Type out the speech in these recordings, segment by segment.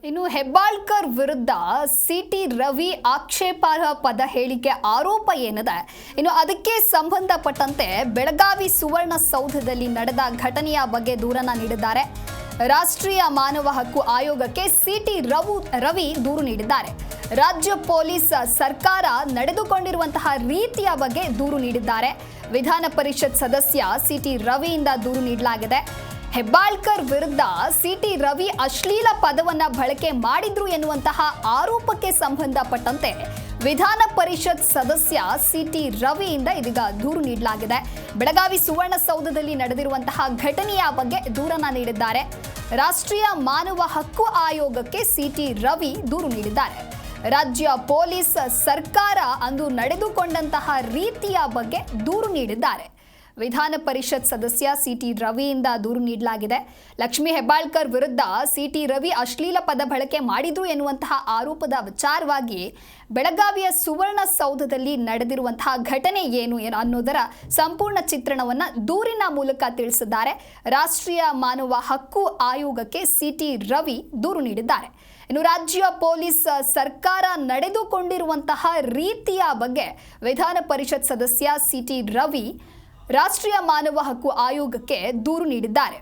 ಇನ್ನು ಹೆಬ್ಬಾಳ್ಕರ್ ವಿರುದ್ಧ ಸಿಟಿ ರವಿ ಆಕ್ಷೇಪಾರ್ಹ ಪದ ಹೇಳಿಕೆ ಆರೋಪ ಏನಿದೆ, ಇನ್ನು ಅದಕ್ಕೆ ಸಂಬಂಧಪಟ್ಟಂತೆ ಬೆಳಗಾವಿ ಸುವರ್ಣಸೌಧದಲ್ಲಿ ನಡೆದ ಘಟನೆಯ ಬಗ್ಗೆ ದೂರನ್ನ ನೀಡಿದ್ದಾರೆ. ರಾಷ್ಟ್ರೀಯ ಮಾನವ ಹಕ್ಕು ಆಯೋಗಕ್ಕೆ ಸಿಟಿ ರವಿ ದೂರು ನೀಡಿದ್ದಾರೆ. ರಾಜ್ಯ ಪೊಲೀಸ್ ಸರ್ಕಾರ ನಡೆದುಕೊಂಡಿರುವಂತಹ ರೀತಿಯ ಬಗ್ಗೆ ದೂರು ನೀಡಿದ್ದಾರೆ. ವಿಧಾನ ಪರಿಷತ್ ಸದಸ್ಯ ಸಿಟಿ ರವಿಯಿಂದ ದೂರು ನೀಡಲಾಗಿದೆ. ಹೆಬ್ಬಾಳ್ಕರ್ ವಿರುದ್ಧ ಸಿಟಿ ರವಿ ಅಶ್ಲೀಲ ಪದವನ್ನ ಬಳಕೆ ಮಾಡಿದ್ರು ಎನ್ನುವಂತಹ ಆರೋಪಕ್ಕೆ ಸಂಬಂಧಪಟ್ಟಂತೆ ವಿಧಾನ ಪರಿಷತ್ ಸದಸ್ಯ ಸಿಟಿ ರವಿಯಿಂದ ಇದೀಗ ದೂರು ನೀಡಲಾಗಿದೆ. ಬೆಳಗಾವಿ ಸುವರ್ಣಸೌಧದಲ್ಲಿ ನಡೆದಿರುವಂತಹ ಘಟನೆಯ ಬಗ್ಗೆ ದೂರನ್ನ ನೀಡಿದ್ದಾರೆ. ರಾಷ್ಟ್ರೀಯ ಮಾನವ ಹಕ್ಕು ಆಯೋಗಕ್ಕೆ ಸಿಟಿ ರವಿ ದೂರು ನೀಡಿದ್ದಾರೆ. ರಾಜ್ಯ ಪೊಲೀಸ್ ಸರ್ಕಾರ ಅಂದು ನಡೆದುಕೊಂಡಂತಹ ರೀತಿಯ ಬಗ್ಗೆ ದೂರು ನೀಡಿದ್ದಾರೆ. ವಿಧಾನ ಪರಿಷತ್ ಸದಸ್ಯ ಸಿಟಿ ರವಿಯಿಂದ ದೂರು ನೀಡಲಾಗಿದೆ. ಲಕ್ಷ್ಮೀ ಹೆಬ್ಬಾಳ್ಕರ್ ವಿರುದ್ಧ ಸಿಟಿ ರವಿ ಅಶ್ಲೀಲ ಪದ ಬಳಕೆ ಮಾಡಿದ್ರು ಎನ್ನುವಂತಹ ಆರೋಪದ ವಿಚಾರವಾಗಿ ಬೆಳಗಾವಿಯ ಸುವರ್ಣಸೌಧದಲ್ಲಿ ನಡೆದಿರುವಂತಹ ಘಟನೆ ಏನು ಅನ್ನೋದರ ಸಂಪೂರ್ಣ ಚಿತ್ರಣವನ್ನು ದೂರಿನ ಮೂಲಕ ತಿಳಿಸಿದ್ದಾರೆ. ರಾಷ್ಟ್ರೀಯ ಮಾನವ ಹಕ್ಕು ಆಯೋಗಕ್ಕೆ ಸಿಟಿ ರವಿ ದೂರು ನೀಡಿದ್ದಾರೆ. ಇನ್ನು ರಾಜ್ಯ ಪೊಲೀಸ್ ಸರ್ಕಾರ ನಡೆದುಕೊಂಡಿರುವಂತಹ ರೀತಿಯ ಬಗ್ಗೆ ವಿಧಾನ ಪರಿಷತ್ ಸದಸ್ಯ ಸಿಟಿ ರವಿ ರಾಷ್ಟ್ರೀಯ ಮಾನವ ಹಕ್ಕು ಆಯೋಗಕ್ಕೆ ದೂರು ನೀಡಿದ್ದಾರೆ.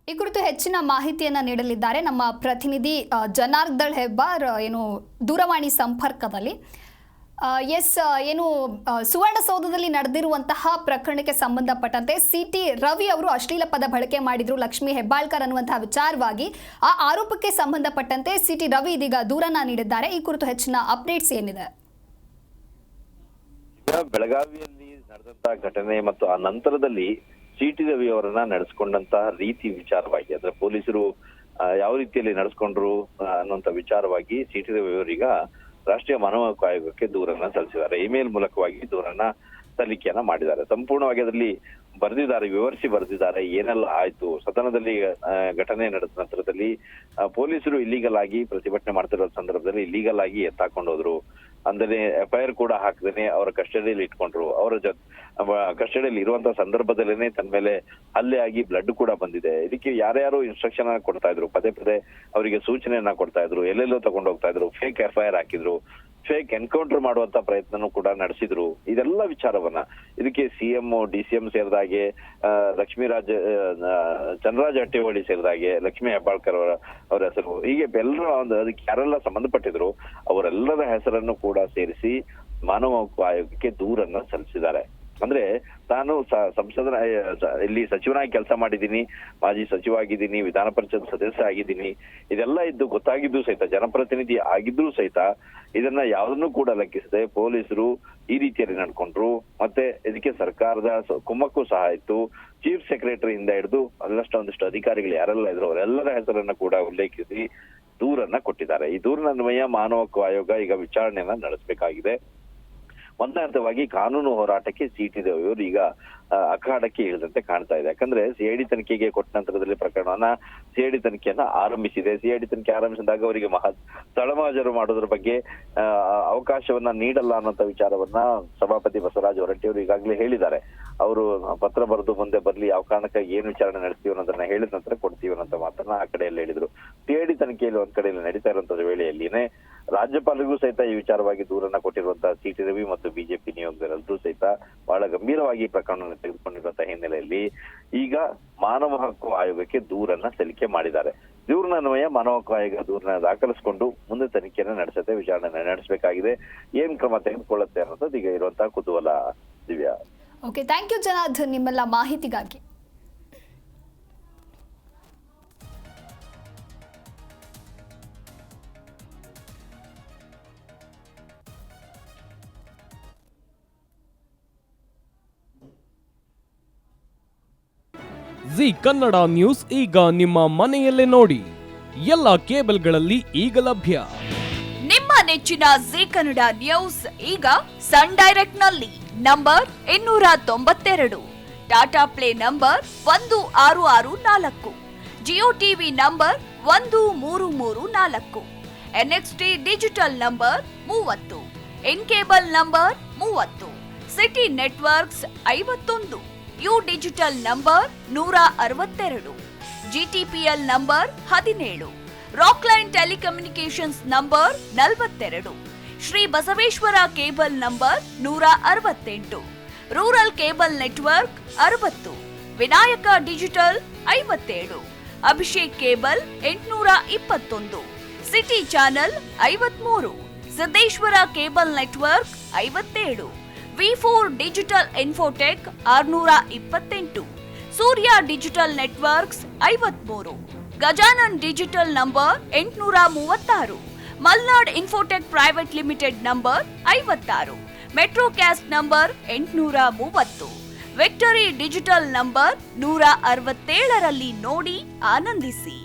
ಈ ಕುರಿತು ಹೆಚ್ಚಿನ ಮಾಹಿತಿಯನ್ನು ನೀಡಲಿದ್ದಾರೆ ನಮ್ಮ ಪ್ರತಿನಿಧಿ ಜನಾರ್ದನ್ ಹೆಬ್ಬಾರ್ ದೂರವಾಣಿ ಸಂಪರ್ಕದಲ್ಲಿ. ಸುವರ್ಣಸೌಧದಲ್ಲಿ ನಡೆದಿರುವಂತಹ ಪ್ರಕರಣಕ್ಕೆ ಸಂಬಂಧಪಟ್ಟಂತೆ ಸಿಟಿ ರವಿ ಅವರು ಅಶ್ಲೀಲ ಪದ ಬಳಕೆ ಮಾಡಿದ್ರು ಲಕ್ಷ್ಮೀ ಹೆಬ್ಬಾಳ್ಕರ್ ಅನ್ನುವಂತಹ ವಿಚಾರವಾಗಿ ಆ ಆರೋಪಕ್ಕೆ ಸಂಬಂಧಪಟ್ಟಂತೆ ಸಿಟಿ ರವಿ ಇದೀಗ ದೂರನ್ನ ನೀಡಿದ್ದಾರೆ. ಈ ಕುರಿತು ಹೆಚ್ಚಿನ ಅಪ್ಡೇಟ್ಸ್ ಏನಿದೆ? ಬೆಳಗಾವಿಯಲ್ಲಿ ನಡೆದಂತಹ ಘಟನೆ ಮತ್ತು ಆ ನಂತರದಲ್ಲಿ ಸಿಟಿ ರವಿ ಅವರನ್ನ ನಡೆಸ್ಕೊಂಡಂತಹ ರೀತಿ ವಿಚಾರವಾಗಿ, ಅಂದ್ರೆ ಪೊಲೀಸರು ಯಾವ ರೀತಿಯಲ್ಲಿ ನಡೆಸ್ಕೊಂಡ್ರು ಅನ್ನುವಂತ ವಿಚಾರವಾಗಿ ಸಿಟಿ ರವಿ ಅವರೀಗ ರಾಷ್ಟ್ರೀಯ ಮಾನವ ಹಕ್ಕು ಆಯೋಗಕ್ಕೆ ದೂರನ್ನ ಸಲ್ಲಿಸಿದ್ದಾರೆ. ಇಮೇಲ್ ಮೂಲಕವಾಗಿ ದೂರನ್ನ ಸಲ್ಲಿಕೆಯನ್ನ ಮಾಡಿದ್ದಾರೆ. ಸಂಪೂರ್ಣವಾಗಿ ಅದರಲ್ಲಿ ವಿವರಿಸಿ ಬರೆದಿದ್ದಾರೆ ಏನೆಲ್ಲ ಆಯ್ತು. ಸದನದಲ್ಲಿ ಘಟನೆ ನಡೆದ ನಂತರದಲ್ಲಿ ಪೊಲೀಸರು ಇಲ್ಲಿಗಲ್ ಆಗಿ ಪ್ರತಿಭಟನೆ ಮಾಡ್ತಿರೋ ಸಂದರ್ಭದಲ್ಲಿ ಇಲ್ಲಿಗಲ್ ಆಗಿ ಎತ್ತಾಕೊಂಡು ಹೋದ್ರು. ಅಂದ್ರೆ FIR ಕೂಡ ಹಾಕದೇನೆ ಅವರ ಕಸ್ಟಡಿಯಲ್ಲಿ ಇಟ್ಕೊಂಡ್ರು. ಅವರ ಕಸ್ಟಡಿಯಲ್ಲಿ ಇರುವಂತಹ ಸಂದರ್ಭದಲ್ಲೇನೆ ತನ್ನ ಮೇಲೆ ಹಲ್ಲೆ ಆಗಿ ಬ್ಲಡ್ ಕೂಡ ಬಂದಿದೆ. ಇದಕ್ಕೆ ಯಾರ್ಯಾರು ಇನ್ಸ್ಟ್ರಕ್ಷನ್ ಕೊಡ್ತಾ ಇದ್ರು, ಪದೇ ಪದೇ ಅವರಿಗೆ ಸೂಚನೆಯನ್ನ ಕೊಡ್ತಾ ಇದ್ರು, ಎಲ್ಲೆಲ್ಲೋ ತಗೊಂಡು ಹೋಗ್ತಾ ಇದ್ರು, ಫೇಕ್ FIR ಹಾಕಿದ್ರು, ಫೇಕ್ ಎನ್ಕೌಂಟರ್ ಮಾಡುವಂತ ಪ್ರಯತ್ನನೂ ಕೂಡ ನಡೆಸಿದ್ರು. ಇದೆಲ್ಲ ವಿಚಾರವನ್ನ ಇದಕ್ಕೆ CM DCM ಸೇರಿದಾಗೆ, ಚಂದ್ರರಾಜ್ ಹಟ್ಟಿಹೊಳಿ ಸೇರಿದಾಗೆ, ಲಕ್ಷ್ಮೀ ಹೆಬ್ಬಾಳ್ಕರ್ ಅವರ ಹೆಸರು, ಹೀಗೆ ಎಲ್ಲರೂ ಅದಕ್ಕೆ ಯಾರೆಲ್ಲ ಸಂಬಂಧಪಟ್ಟಿದ್ರು ಅವರೆಲ್ಲರ ಹೆಸರನ್ನು ಕೂಡ ಸೇರಿಸಿ ಮಾನವ ಹಕ್ಕು ಆಯೋಗಕ್ಕೆ ದೂರನ್ನ ಸಲ್ಲಿಸಿದ್ದಾರೆ. ಅಂದ್ರೆ ತಾನು ಸಂಸದನ ಇಲ್ಲಿ ಸಚಿವನಾಗಿ ಕೆಲಸ ಮಾಡಿದ್ದೀನಿ, ಮಾಜಿ ಸಚಿವ ಆಗಿದ್ದೀನಿ, ವಿಧಾನ ಪರಿಷತ್ ಸದಸ್ಯ ಆಗಿದ್ದೀನಿ, ಇದೆಲ್ಲ ಇದ್ದು ಗೊತ್ತಾಗಿದ್ದು ಸಹಿತ, ಜನಪ್ರತಿನಿಧಿ ಆಗಿದ್ರು ಸಹಿತ ಇದನ್ನ ಯಾವುದನ್ನು ಕೂಡ ಲೆಕ್ಕಿಸದೆ ಪೊಲೀಸರು ಈ ರೀತಿಯಲ್ಲಿ ನಡ್ಕೊಂಡ್ರು. ಮತ್ತೆ ಇದಕ್ಕೆ ಸರ್ಕಾರದ ಕುಮ್ಮಕ್ಕೂ ಸಹ ಇತ್ತು. ಚೀಫ್ ಸೆಕ್ರೆಟರಿಯಿಂದ ಹಿಡಿದು ಒಂದಿಷ್ಟು ಅಧಿಕಾರಿಗಳು ಯಾರೆಲ್ಲ ಇದ್ರು ಅವರೆಲ್ಲರ ಹೆಸರನ್ನ ಕೂಡ ಉಲ್ಲೇಖಿಸಿ ದೂರನ್ನ ಕೊಟ್ಟಿದ್ದಾರೆ. ಈ ದೂರಿನ ಅನ್ವಯ ಮಾನವ ಹಕ್ಕು ಆಯೋಗ ಈಗ ವಿಚಾರಣೆಯನ್ನ ನಡೆಸಬೇಕಾಗಿದೆ. ಒಂದೇ ಹಂತವಾಗಿ ಕಾನೂನು ಹೋರಾಟಕ್ಕೆ ಸಿಟಿ ರವಿ ಅವರು ಈಗ ಅಖಾಡಕ್ಕೆ ಇಳಿದಂತೆ ಕಾಣ್ತಾ ಇದೆ. ಯಾಕಂದ್ರೆ CID ತನಿಖೆಗೆ ಕೊಟ್ಟ ನಂತರದಲ್ಲಿ ಪ್ರಕರಣವನ್ನ CID ತನಿಖೆಯನ್ನ ಆರಂಭಿಸಿದೆ. CID ತನಿಖೆ ಆರಂಭಿಸಿದಾಗ ಅವರಿಗೆ ಸ್ಥಳಮಹಾಜರು ಮಾಡೋದ್ರ ಬಗ್ಗೆ ಅವಕಾಶವನ್ನ ನೀಡಲ್ಲ ಅನ್ನೋಂಥ ವಿಚಾರವನ್ನ ಸಭಾಪತಿ ಬಸವರಾಜ ಹೊರಟ್ಟಿ ಅವರು ಈಗಾಗಲೇ ಹೇಳಿದ್ದಾರೆ. ಅವರು ಪತ್ರ ಬರೆದು ಮುಂದೆ ಬರ್ಲಿ, ಯಾವ ಕಾರಣಕ್ಕಾಗಿ ಏನ್ ವಿಚಾರಣೆ ನಡೆಸ್ತೀವಿ ಅನ್ನೋದನ್ನ ಹೇಳಿದ ನಂತರ ಕೊಡ್ತೀವಿ ಅನ್ನೋ ಮಾತನ್ನ ಆ ಕಡೆಯಲ್ಲಿ ಹೇಳಿದ್ರು. CID ತನಿಖೆಯಲ್ಲಿ ಒಂದ್ ಕಡೆಯಲ್ಲಿ ನಡೀತಾ ಇರುವಂತಹ ವೇಳೆಯಲ್ಲಿನೇ ರಾಜ್ಯಪಾಲರಿಗೂ ಸಹಿತ ಈ ವಿಚಾರವಾಗಿ ದೂರನ್ನ ಕೊಟ್ಟಿರುವಂತಹ ಸಿಟಿ ರವಿ ಮತ್ತು ಬಿಜೆಪಿ ನಿಯೋಗದಲ್ಲೂ ಸಹಿತ ಬಹಳ ಗಂಭೀರವಾಗಿ ಪ್ರಕರಣವನ್ನು ತೆಗೆದುಕೊಂಡಿರುವಂತಹ ಹಿನ್ನೆಲೆಯಲ್ಲಿ ಈಗ ಮಾನವ ಹಕ್ಕು ಆಯೋಗಕ್ಕೆ ದೂರನ್ನ ಸಲ್ಲಿಕೆ ಮಾಡಿದ್ದಾರೆ. ದೂರಿನ ಅನ್ವಯ ಮಾನವ ಹಕ್ಕು ಆಯೋಗ ದೂರನ್ನ ದಾಖಲಿಸಿಕೊಂಡು ಮುಂದೆ ತನಿಖೆಯನ್ನ ನಡೆಸುತ್ತೆ, ವಿಚಾರಣೆ ನಡೆಸಬೇಕಾಗಿದೆ. ಏನ್ ಕ್ರಮ ತೆಗೆದುಕೊಳ್ಳುತ್ತೆ ಅನ್ನೋದು ಈಗ ಇರುವಂತಹ ಕುತೂಹಲ. Divya. Okay, thank you Janardhan ನಿಮ್ಮೆಲ್ಲ ಮಾಹಿತಿಗಾಗಿ. ಜಿ ಕನ್ನಡ ನ್ಯೂಸ್ ಈಗ ನಿಮ್ಮ ಮನೆಯಲ್ಲೇ ನೋಡಿ. ಎಲ್ಲ ಕೇಬಲ್ಗಳಲ್ಲಿ ಈಗ ಲಭ್ಯ. ನಿಮ್ಮ ನೆಚ್ಚಿನ ಜಿ ಕನ್ನಡ ನ್ಯೂಸ್ ಈಗ ಸನ್ ಡೈರೆಕ್ಟ್ ನಲ್ಲಿ number 292, Tata play number 1664, Jio TV number 1334, NXT digital number 30, in cable number 30, city networks 51, U digital number 162, GTPL number 17, Rockline telecommunications number 42, Shri Basaveshwara cable number 168, rural cable network 60, Vinayaka digital 57, Abhishek cable 821, city channel 53, Siddeshwara cable network 57, V4 digital Infotech 628, Surya digital networks 53, Gajanan digital number 836, Malnad infotech private limited number 56, Metrocast number 830, victory digital number 167ರಲ್ಲಿ ನೋಡಿ ಆನಂದಿಸಿ.